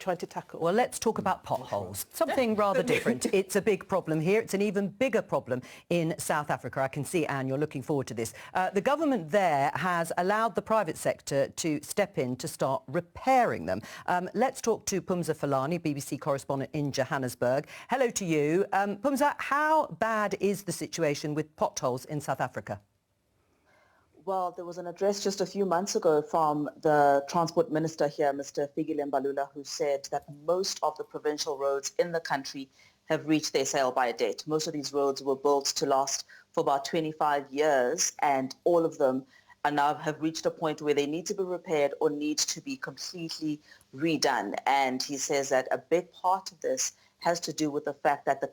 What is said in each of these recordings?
trying to tackle. Well, let's talk about potholes. Something rather different. It's a big problem here. It's an even bigger problem in South Africa. I can see, Anne, you're looking forward to this. The government there has allowed the private sector to step in to start repairing them. Let's talk to Phumza Falani, BBC correspondent in Johannesburg. Hello to you. Phumza, how bad is the situation with potholes in South Africa? Well, there was an address just a few months ago from the Transport Minister here, Mr. Fahnbulleh, who said that most of the provincial roads in the country have reached their sale-by date. Most of these roads were built to last for about 25 years, and all of them are now have reached a point where they need to be repaired or need to be completely redone. And he says that a big part of this has to do with the fact that the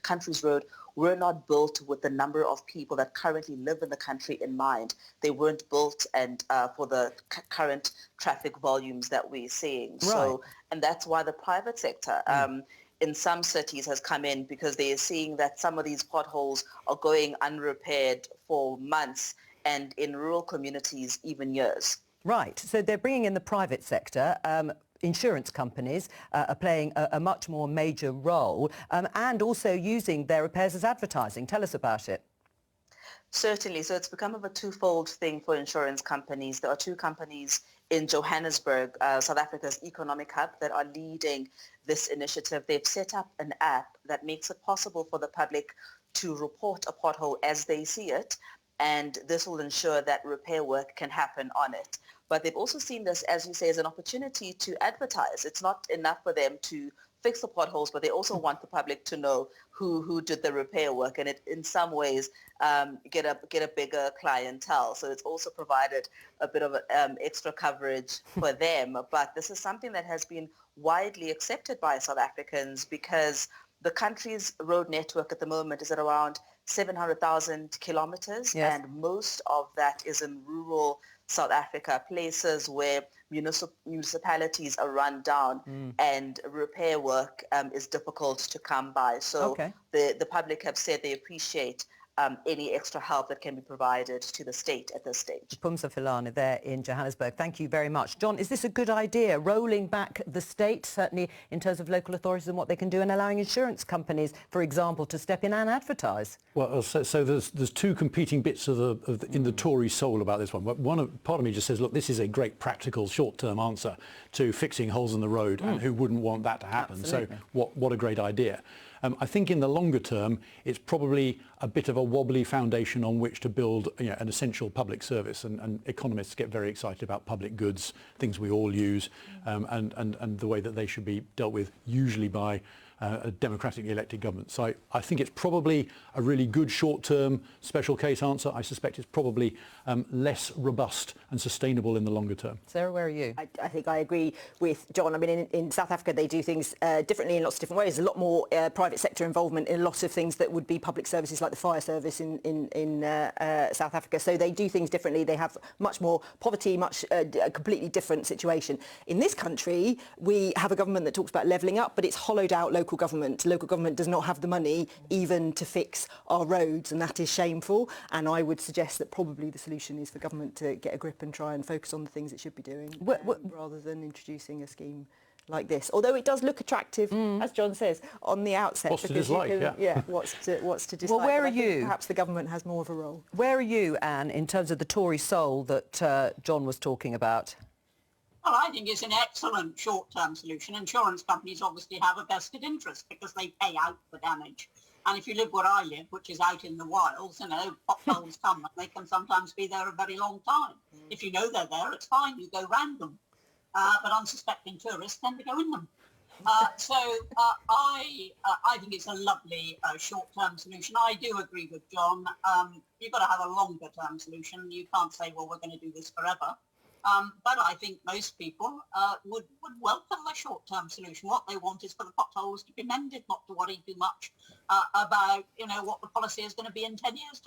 country's road were not built with the number of people that currently live in the country in mind. They weren't built and for the current traffic volumes that we're seeing. Right. So, and that's why the private sector in some cities has come in, because they are seeing that some of these potholes are going unrepaired for months, and in rural communities, even years. Right. So they're bringing in the private sector. Insurance companies are playing a much more major role, and also using their repairs as advertising. Tell us about it. Certainly. So it's become of a twofold thing for insurance companies. There are two companies in Johannesburg, South Africa's economic hub, that are leading this initiative. They've set up an app that makes it possible for the public to report a pothole as they see it, and this will ensure that repair work can happen on it. But they've also seen this, as you say, as an opportunity to advertise. It's not enough for them to fix the potholes, but they also want the public to know who did the repair work, and it, in some ways, get a bigger clientele. So it's also provided a bit of extra coverage for them. But this is something that has been widely accepted by South Africans, because the country's road network at the moment is at around 700,000 kilometers, yes, and most of that is in rural South Africa, places where municipalities are run down and repair work is difficult to come by. So the public have said they appreciate any extra help that can be provided to the state at this stage. Phumza Falani there in Johannesburg. Thank you very much. John, is this a good idea, rolling back the state, certainly in terms of local authorities and what they can do, and allowing insurance companies, for example, to step in and advertise? Well, so there's two competing bits in the Tory soul about this one. Part of me just says, look, this is a great practical short-term answer to fixing holes in the road, and who wouldn't want that to happen? Absolutely. So what a great idea. I think in the longer term, it's probably a bit of a wobbly foundation on which to build, an essential public service. And economists get very excited about public goods, things we all use, and the way that they should be dealt with, usually by a democratically elected government. So I think it's probably a really good short-term special case answer. I suspect it's probably less robust and sustainable in the longer term. Sarah, where are you? I think I agree with John. I mean, in South Africa, they do things differently in lots of different ways. A lot more private sector involvement in a lot of things that would be public services, like the fire service in South Africa. So they do things differently. They have much more poverty, a completely different situation. In this country, we have a government that talks about levelling up, but it's hollowed out local government. Local government does not have the money even to fix our roads, and that is shameful. And I would suggest that probably the solution is for government to get a grip and try and focus on the things it should be doing, rather than introducing a scheme like this. Although it does look attractive, as John says, on the outset. What's to dislike? What's to dislike. Well, where are you? Perhaps the government has more of a role. Where are you, Anne, in terms of the Tory soul that John was talking about? Well, I think it's an excellent short-term solution. Insurance companies obviously have a vested interest because they pay out for damage. And if you live where I live, which is out in the wilds, potholes come and they can sometimes be there a very long time. If you know they're there, it's fine, you go round them. But unsuspecting tourists tend to go in them. So I think it's a lovely short-term solution. I do agree with John. You've got to have a longer-term solution. You can't say, well, we're going to do this forever. But I think most people would welcome a short-term solution. What they want is for the potholes to be mended, not to worry too much about, what the policy is going to be in 10 years'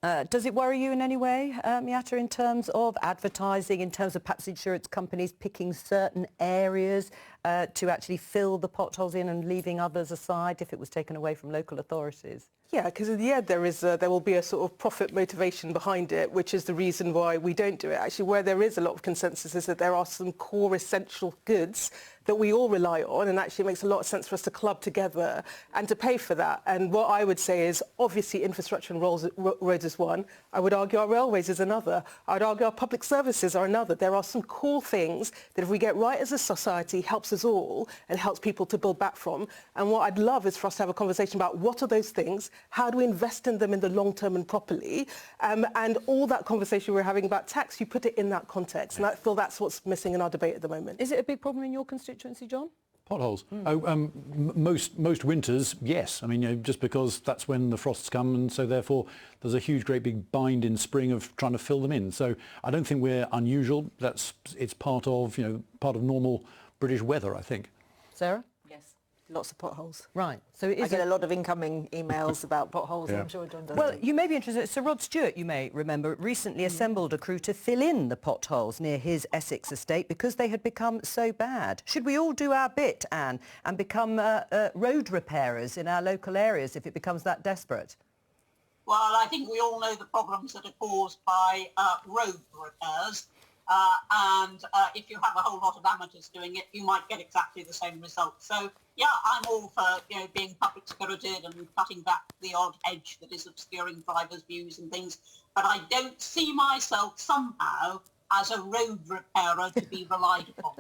time. Does it worry you in any way, Miatta, in terms of advertising, in terms of perhaps insurance companies picking certain areas to actually fill the potholes in and leaving others aside if it was taken away from local authorities? Yeah, because in the end there will be a sort of profit motivation behind it, which is the reason why we don't do it. Actually, where there is a lot of consensus is that there are some core essential goods that we all rely on, and actually it makes a lot of sense for us to club together and to pay for that. And what I would say is obviously infrastructure and roads is one. I would argue our railways is another. I would argue our public services are another. There are some core things that if we get right as a society helps us all and helps people to build back from. And what I'd love is for us to have a conversation about what are those things, how do we invest in them in the long term and properly, and all that conversation we're having about tax, you put it in that context. And I feel that's what's missing in our debate at the moment. Is it a big problem in your constituency, John? Potholes. Most winters, yes. I mean, just because that's when the frosts come, and so therefore there's a huge, great big bind in spring of trying to fill them in. So I don't think we're unusual. It's part of normal British weather, I think. Sarah? Yes, lots of potholes. Right. So it is I get a lot of incoming emails about potholes, and I'm sure John does. Well, you may be interested. Sir Rod Stewart, you may remember, recently assembled a crew to fill in the potholes near his Essex estate because they had become so bad. Should we all do our bit, Anne, and become road repairers in our local areas if it becomes that desperate? Well, I think we all know the problems that are caused by road repairs. And if you have a whole lot of amateurs doing it, you might get exactly the same result. So, yeah, I'm all for being public-spirited and cutting back the odd edge that is obscuring drivers' views and things. But I don't see myself somehow as a road repairer to be relied upon.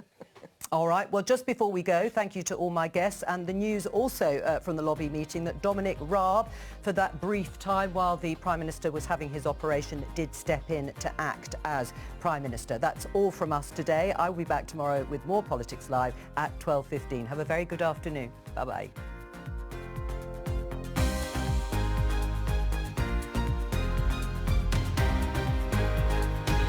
All right. Well, just before we go, thank you to all my guests, and the news also from the lobby meeting that Dominic Raab, for that brief time while the Prime Minister was having his operation, did step in to act as Prime Minister. That's all from us today. I will be back tomorrow with more Politics Live at 12:15. Have a very good afternoon. Bye-bye.